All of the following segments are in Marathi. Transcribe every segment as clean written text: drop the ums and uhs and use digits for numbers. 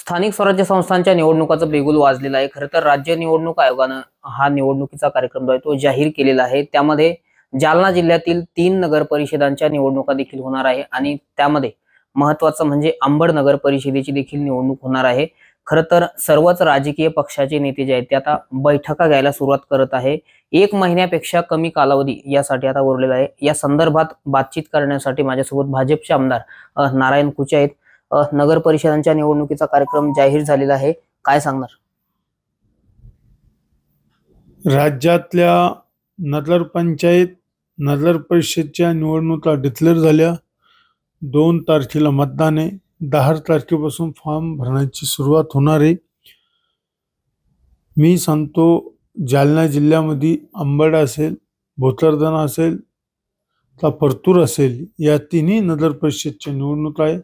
स्थानिक स्वराज्य संस्थांच्या निवडणुकाचं बिगुल वाजलेलं आहे। खरं तर राज्य निवडणूक आयोगानं हा निवडणुकीचा कार्यक्रम जो आहे तो जाहीर केलेला आहे। त्यामध्ये जालना जिल्ह्यातील 3 नगर परिषदांच्या निवडणुका देखील होणार आहे आणि त्यामध्ये महत्त्वाचं म्हणजे अंबड नगर परिषदेची देखील निवडणूक होणार आहे। खरं तर सर्वच राजकीय पक्षाचे नेते जे आहेत ते आता बैठका घ्यायला सुरुवात करत आहे। 1 महिन्यापेक्षा कमी कालावधी यासाठी आता उरलेला आहे। या संदर्भात बातचीत करण्यासाठी माझ्यासोबत भाजपचे आमदार नारायण कुचे आहेत। नगर परिषदांच्या निवडणुकीचा कार्यक्रम जाहीर झालेला आहे, काय सांगणार? राज्यातल्या नगर पंचायत नगर परिषदच्या निवडणुका डिक्लेअर झाल्या। 2 तारखेला मतदान आहे। 10 तारखेपासून फॉर्म भरण्याची सुरुवात होणार आहे। मी सांगतो, जालना जिल्ह्यामध्ये अंबड असेल, भोकरदन असेल, का परतूर असेल, या तिन्ही नगर परिषदच्या निवडणुका आहे।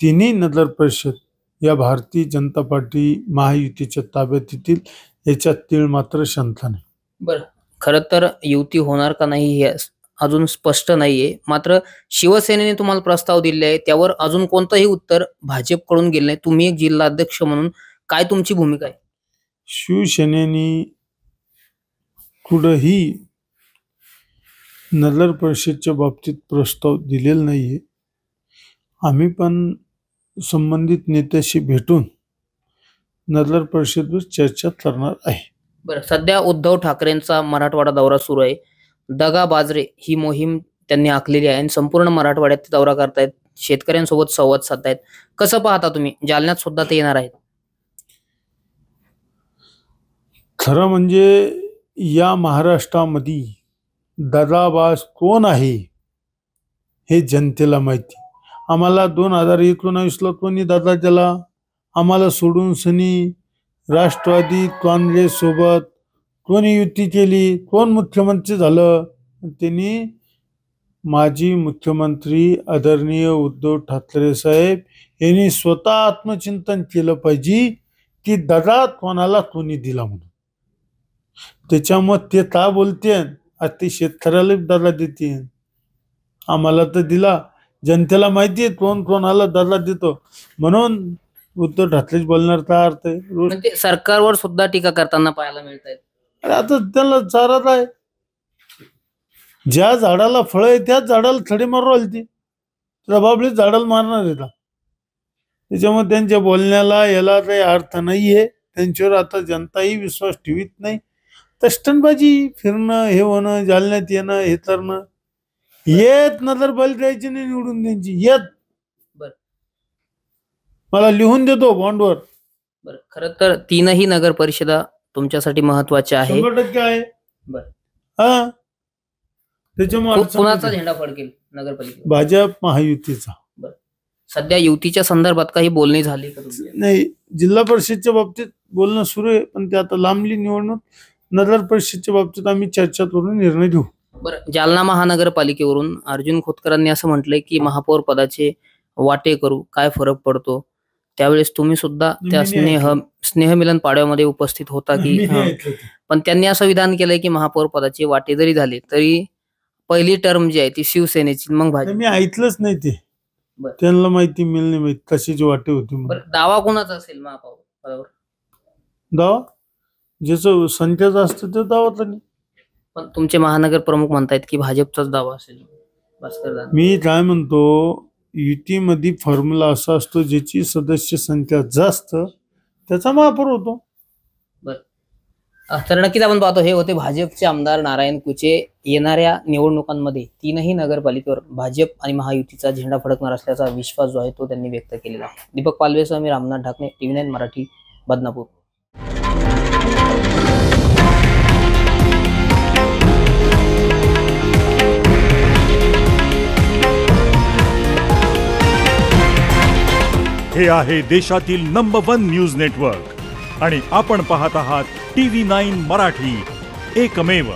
तिन्ही नगर परिषद या भारतीय जनता पार्टी महायुतीच्या ताब्यात येतील, याच्यात तीळ मात्र शंका नाही। बरं, खरं तर युती होणार का नाही हे अजून स्पष्ट नाहीये। मात्र शिवसेनेने तुम्हाला प्रस्ताव दिले आहे, त्यावर अजून कोणतंही उत्तर भाजपकडून गेलं नाही। तुम्ही एक जिल्हा अध्यक्ष म्हणून काय तुमची भूमिका आहे? शिवसेनेने कुठेही नगर परिषदच्या बाबतीत प्रस्ताव दिलेला नाहीये। आम्ही पण संबंधित नेत्याशी भेटून नगर परिषदेवर चर्चा करणार आहे। बरं, सध्या उद्धव ठाकरेंचा मराठवाडा दौरा सुरू आहे। दगा बाजरे ही मोहीम त्यांनी आखलेली आहे आणि संपूर्ण मराठवाड्यात दौरा करतायत, शेतकऱ्यांसोबत संवाद साधतायत। कसं पाहता तुम्ही? जालन्यात सुद्धा ते येणार आहेत। खरं म्हणजे या महाराष्ट्रामध्ये दगाबाज कोण आहे हे जनतेला माहिती। आम्हाला 2019ला कोणी दादा दिला, आम्हाला सोडून सनी राष्ट्रवादी काँग्रेस सोबत कोणी युती केली, कोण मुख्यमंत्री झालं? त्यांनी माजी मुख्यमंत्री आदरणीय उद्धव ठाकरे साहेब यांनी स्वतः आत्मचिंतन केलं पाहिजे की दगा कोणाला कोणी दिला म्हणून। त्याच्यामुळे ते का बोलते, आज ते शेतकऱ्याला दगा देते। आम्हाला तर दिला, जनतेला माहिती आहे कोण कोणाला दगा देतो, म्हणून उद्धव ठाकरे बोलणार काय अर्थ आहे? म्हणजे सरकारवर सुद्धा टीका करताना पाहायला मिळत आहेत। अरे आता त्याला चारात आहे, ज्या झाडाला फळ आहे त्याच झाडाला खडे मारू राहिले ती प्रभावली झाडाला मारणार आहे का? त्याच्यामुळे त्यांच्या बोलण्याला याला काही अर्थ नाहीये। त्यांच्यावर आता जनताही विश्वास ठेवीत नाही। तर स्टंटबाजी फिरणं, हे होणं, जालन्यात येणं, हे करणं, येत नजर बल द्यायची नाही निवडून द्यायची येत। बरं, मला लिहून देतो बॉन्डवर। बरं, खरं तर 3ही नगर परिषदा तुमच्यासाठी महत्त्वाच्या आहे। 100% आहे। बरं, हा, त्याच्यामुळे कुणाचा झेंडा फडकेल नगर परिषद? भाजप महायुतीचा। बरं, सध्या युतीच्या संदर्भात काही बोलणी झाली का तुमची? नाही, जिल्हा परिषदच्या बाबतीत बोलणं सुरू आहे, पण ते आता लांबली निवडणूक। नगर परिषदच्या बाबतीत आम्ही चर्चा करून निर्णय घेऊ। बरं, जालना महानगरपालिकेवरून अर्जुन खोतकरांनी असं म्हटलंय की महापौर पदाचे वाटे करू, काय फरक पडतो? त्यावेळेस तुम्ही सुद्धा त्या स्नेहमिलन पाड्यामध्ये उपस्थित होता की? पण त्यांनी असं विधान केलंय की महापौर पदाचे वाटे जरी झाले तरी पहिली टर्म जी आहे ती शिवसेनेची, मग भाजप। मी ऐकलंच नाही ते, त्यांना माहिती मिळणे माहिती कशाची वाटे होती। दावा कोणाचा असेल महापौर पदावर? दावा ज्याचं संख्याच असतं ते दावा नाही। पण तुमचे महानगर प्रमुख म्हणतायत की भाजपचाच दावा असेल। भास्कर, मी काय म्हणतो, युतीमध्ये फॉर्म्युला असा असतो, ज्याची सदस्य संख्या जास्त त्याचा महापौर होतो। बरं, तर नक्कीच आपण पाहतो, हे होते भाजपचे आमदार नारायण कुचे। येणाऱ्या निवडणुकांमध्ये 3ही नगरपालिकेवर भाजप आणि महायुतीचा झेंडा फडकणार असल्याचा विश्वास जो आहे तो त्यांनी व्यक्त केलेला आहे। दीपक पालवेसह मी रामनाथ ढाकणे, TV9 मराठी, बदनापूर। हे आहे देशातील नंबर 1 न्यूज नेटवर्क आणि आपण पाहत आहात TV9 मराठी, एकमेव।